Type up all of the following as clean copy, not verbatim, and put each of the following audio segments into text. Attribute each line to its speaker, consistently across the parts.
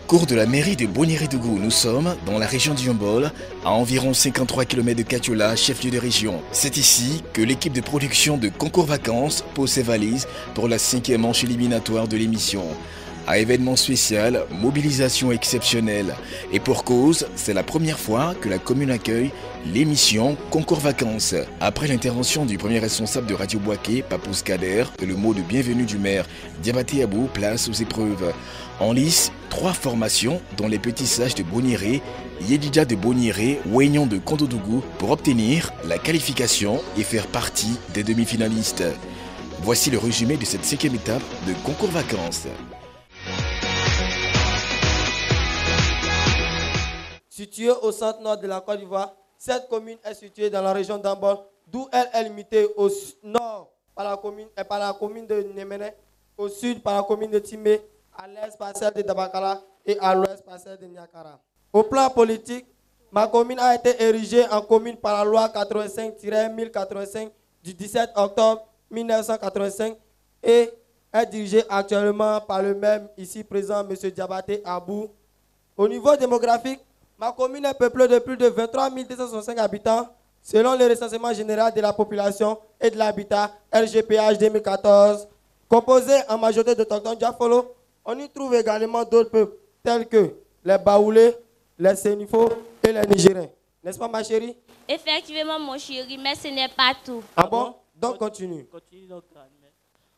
Speaker 1: cours de la mairie de Bonirédougou, nous sommes dans la région du Yeumbeul, à environ 53 km de Katiola, chef-lieu de région. C'est ici que l'équipe de production de Concours Vacances pose ses valises pour la 5e manche éliminatoire de l'émission. À événement spécial, mobilisation exceptionnelle. Et pour cause, c'est la première fois que la commune accueille l'émission Concours Vacances. Après l'intervention du premier responsable de Radio Boaké, Papous Kader, et le mot de bienvenue du maire Diabaté Abou, place aux épreuves. En lice, 3 formations, dont les petits sages de Boniré, Yedidja de Boniré, Ouignon de Kondodougou, pour obtenir la qualification et faire partie des demi-finalistes. Voici le résumé de cette 5e étape de Concours Vacances.
Speaker 2: Située au centre-nord de la Côte d'Ivoire, cette commune est située dans la région d'Ambol, d'où elle est limitée au nord par la commune de Néméné, au sud par la commune de Timé, à l'est par celle de Dabakala et à l'ouest par celle de Niakara. Au plan politique, ma commune a été érigée en commune par la loi 85-1085 du 17 octobre 1985 et est dirigée actuellement par le même ici présent, M. Diabaté Abou. Au niveau démographique, ma commune est peuplée de plus de 23 265 habitants, selon le recensement général de la population et de l'habitat RGPH 2014. Composé en majorité d'Autochtones Diafolo, on y trouve également d'autres peuples, tels que les Baoulés, les Sénifos et les Nigériens. N'est-ce pas, ma chérie?
Speaker 3: Effectivement, mon chéri, mais ce n'est pas tout.
Speaker 2: Ah bon? Donc continue.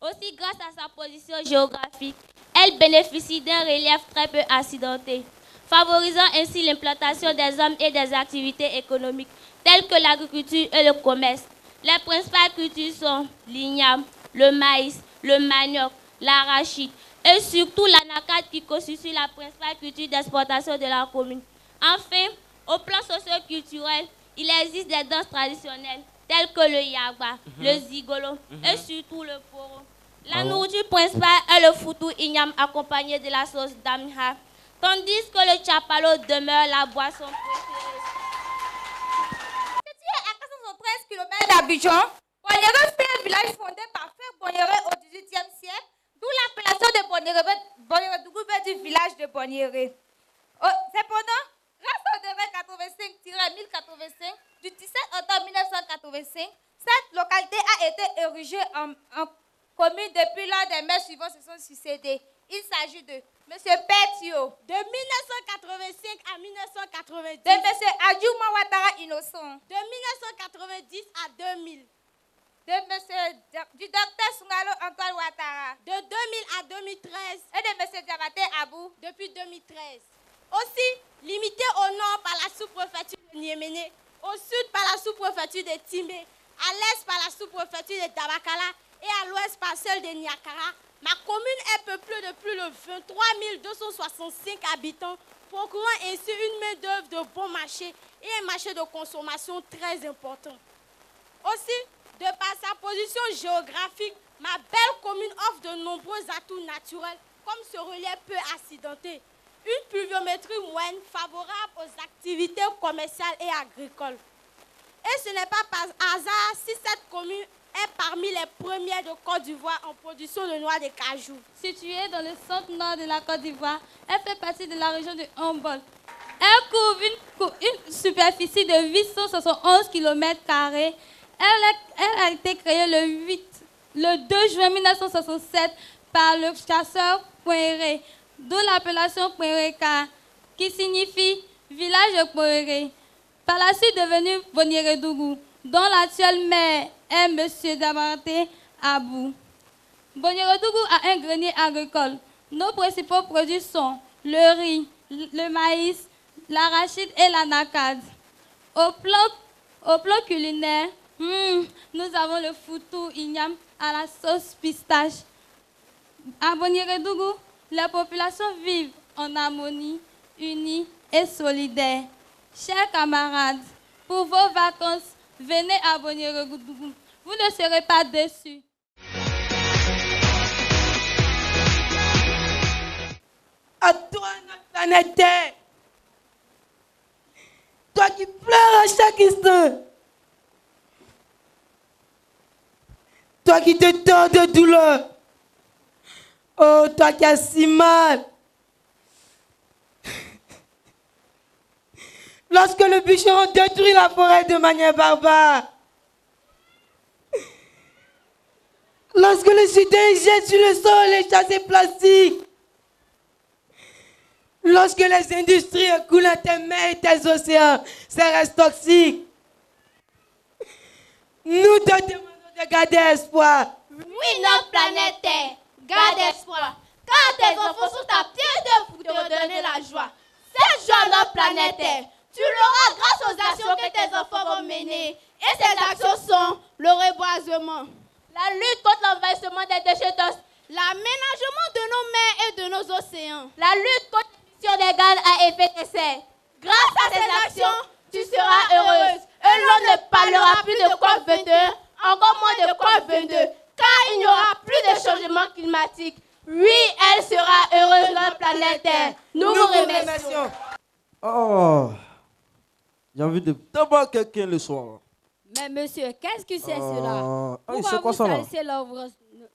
Speaker 3: Aussi, grâce à sa position géographique, elle bénéficie d'un relief très peu accidenté, favorisant ainsi l'implantation des hommes et des activités économiques telles que l'agriculture et le commerce. Les principales cultures sont l'igname, le maïs, le manioc, l'arachide et surtout l'anacate qui constitue la principale culture d'exportation de la commune. Enfin, au plan socio-culturel, il existe des danses traditionnelles telles que le yagba, le zigolo et surtout le poro. La nourriture principale est le foutou igname accompagné de la sauce damha, tandis que le chapalo demeure la boisson préférée.
Speaker 4: Situé à 413 km d'Abidjan, Boniré fut un village fondé par Frère Boniré au XVIIIe siècle, d'où l'appellation de Bonirédougou veut dire village de Boniré. Cependant, grâce au décret 85-1085 du 17 octobre 1985, cette localité a été érigée en commune depuis lors des maires suivants se sont succédés. Il s'agit de M. Petio,
Speaker 3: de 1985 à 1990,
Speaker 4: de M. Adjouma Ouattara Innocent,
Speaker 3: de 1990 à 2000,
Speaker 4: du docteur Sungalo Antoine Ouattara,
Speaker 3: de 2000 à 2013,
Speaker 4: et de M. Diabaté Abou,
Speaker 3: depuis 2013. Aussi, limité au nord par la sous-préfecture de Niéméné, au sud par la sous-préfecture de Timé, à l'est par la sous-préfecture de Dabakala et à l'ouest par celle de Niakara, ma commune est peuplée de plus de 23 265 habitants, procurant ainsi une main-d'œuvre de bon marché et un marché de consommation très important. Aussi, de par sa position géographique, ma belle commune offre de nombreux atouts naturels, comme ce relief peu accidenté, une pluviométrie moyenne favorable aux activités commerciales et agricoles. Et ce n'est pas par hasard si cette commune est parmi les premières de Côte d'Ivoire en production de noix de cajou.
Speaker 5: Située dans le centre-nord de la Côte d'Ivoire, elle fait partie de la région de Yeumbeul. Elle couvre une superficie de 871 km². Elle a été créée le 2 juin 1967 par le chasseur Poiré, d'où l'appellation Poireka, qui signifie village de Poiré. Par la suite devenue Bonirédougou, dont l'actuel maire est M. Diabaté Abou. Bonirédougou a un grenier agricole. Nos principaux produits sont le riz, le maïs, l'arachide et l'anacade. Au plan culinaire, nous avons le foutou igname à la sauce pistache. À Bonirédougou, la population vit en harmonie, unie et solidaire. Chers camarades, pour vos vacances, venez à Bonirédougou. Vous ne serez pas déçus.
Speaker 6: À toi, notre planète Terre, toi qui pleures à chaque instant, toi qui te tords de douleur, oh, toi qui as si mal, Lorsque le bûcheron détruit la forêt de manière barbare. Lorsque le citoyen jette sur le sol les chassés plastiques. Lorsque les industries coulent à tes mers et tes océans, ces restes toxiques. Nous te demandons de garder espoir.
Speaker 3: Oui, notre planète Terre, garde espoir. Car tes enfants sont à pied d'œuvre pour te redonner la joie. Cette joie, notre planète Terre, tu l'auras grâce aux actions que tes enfants vont mener. Et ces actions sont le reboisement, la lutte contre l'envahissement des déchets toxiques, l'aménagement de nos mers et de nos océans, la lutte contre l'émission des gaz à effet de serre. Grâce à ces actions, tu seras heureuse. Et l'on ne parlera plus de COP21, encore moins de COP22, car il n'y aura plus de changement climatique. Oui, elle sera heureuse, notre planète Terre. Nous vous remercions.
Speaker 7: Oh, j'ai envie de tabac quelqu'un le soir.
Speaker 8: Mais monsieur, qu'est-ce que c'est cela?
Speaker 7: C'est
Speaker 8: Pourquoi
Speaker 7: quoi
Speaker 8: vous
Speaker 7: ça là?
Speaker 8: salissez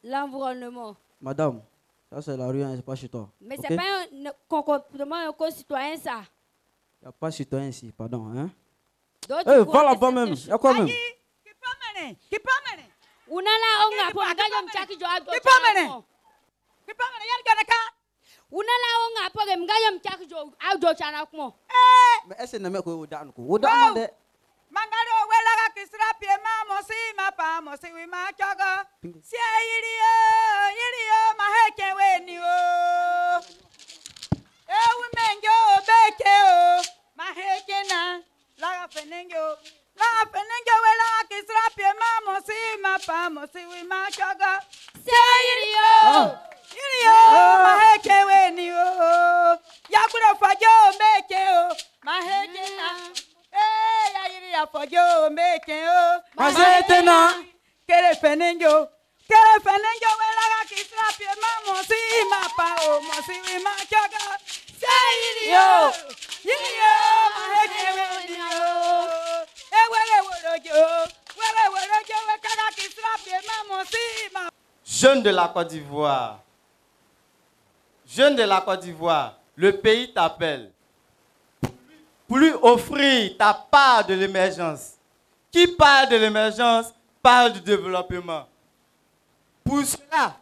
Speaker 8: l'environnement?
Speaker 7: Madame, ça c'est la rue, hein, c'est pas chez toi.
Speaker 8: Mais
Speaker 7: ok?
Speaker 8: c'est pas un comportement un co-citoyen ça.
Speaker 7: Il n'y a pas citoyen ici, pardon. Hein?
Speaker 8: Donc,
Speaker 7: Eh, va là-bas même. Il y a quoi même?
Speaker 8: Unala onga po ngayo mchaki jo ado. Unala onga po ngayo mchaki jo ado chana kuma.
Speaker 7: Mais est-ce que tu n'as pas au dan ko? Au dan de.
Speaker 9: Mangaro wela ka kisra pie ma mosi ma pa mosi wi ma chogo. Si yiriyo ma heke weni o. E wi menjo beke o. Ma heke na la fenengo. La fenengo wela ka kisra pie ma mosi ma pa mosi wi ma chogo. Si yiriyo ma heke weni o. Yakura fajo beke o. Ma heke na. Afojo meke o
Speaker 7: Mazetena
Speaker 9: kere fenenjo wela ga kisra pie ma mosi ma pa o mosi wi ma choga sayiriyo yiriyo ma heke wenio e wele worojo we kaga kisra pie ma mosi ma.
Speaker 10: Jeunes de la Côte d'Ivoire, jeunes de la Côte d'Ivoire, le pays t'appelle. Pour lui offrir ta part de l'émergence. Qui parle de l'émergence parle du développement. Pour cela,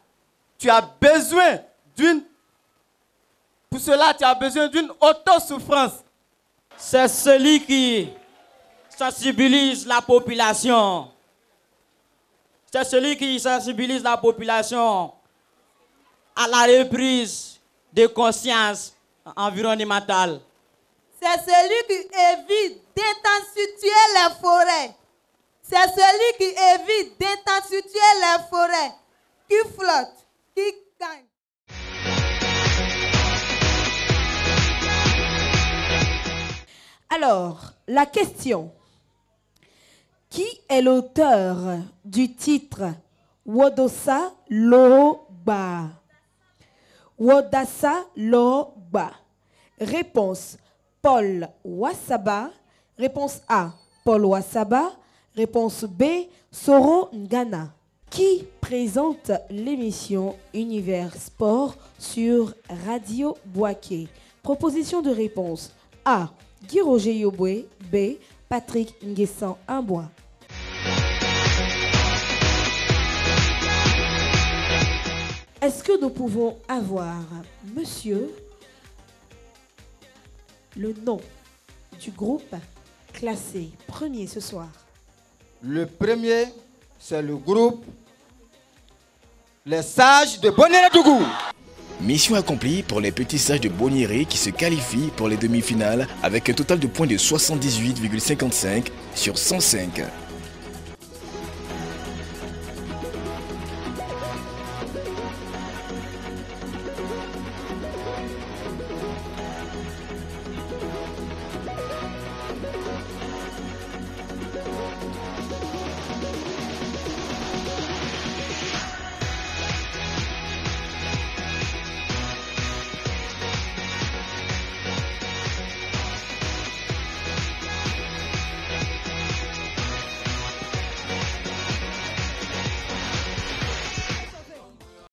Speaker 10: tu as besoin d'une autosouffrance.
Speaker 11: C'est celui qui sensibilise la population. C'est celui qui sensibilise la population à la reprise de conscience environnementale.
Speaker 12: C'est celui qui évite d'intensifier les forêts. C'est celui qui évite d'intensifier les forêts, qui flotte, qui gagne.
Speaker 6: Alors, la question. Qui est l'auteur du titre Wodosa Loba? Wodassa Loba. Réponse Paul Wassaba. Réponse A, Paul Wassaba. Réponse B, Soro Ngana. Qui présente l'émission Univers Sport sur Radio Boaké? Proposition de réponse A, Guy Roger Yobwe. B, Patrick Nguessan Ambois. Est-ce que nous pouvons avoir, monsieur, le nom du groupe classé premier ce soir?
Speaker 13: Le premier, c'est le groupe Les Sages de Boniéré-Dougou.
Speaker 1: Mission accomplie pour les petits sages de Boniéré qui se qualifient pour les demi-finales avec un total de points de 78,55 sur 105.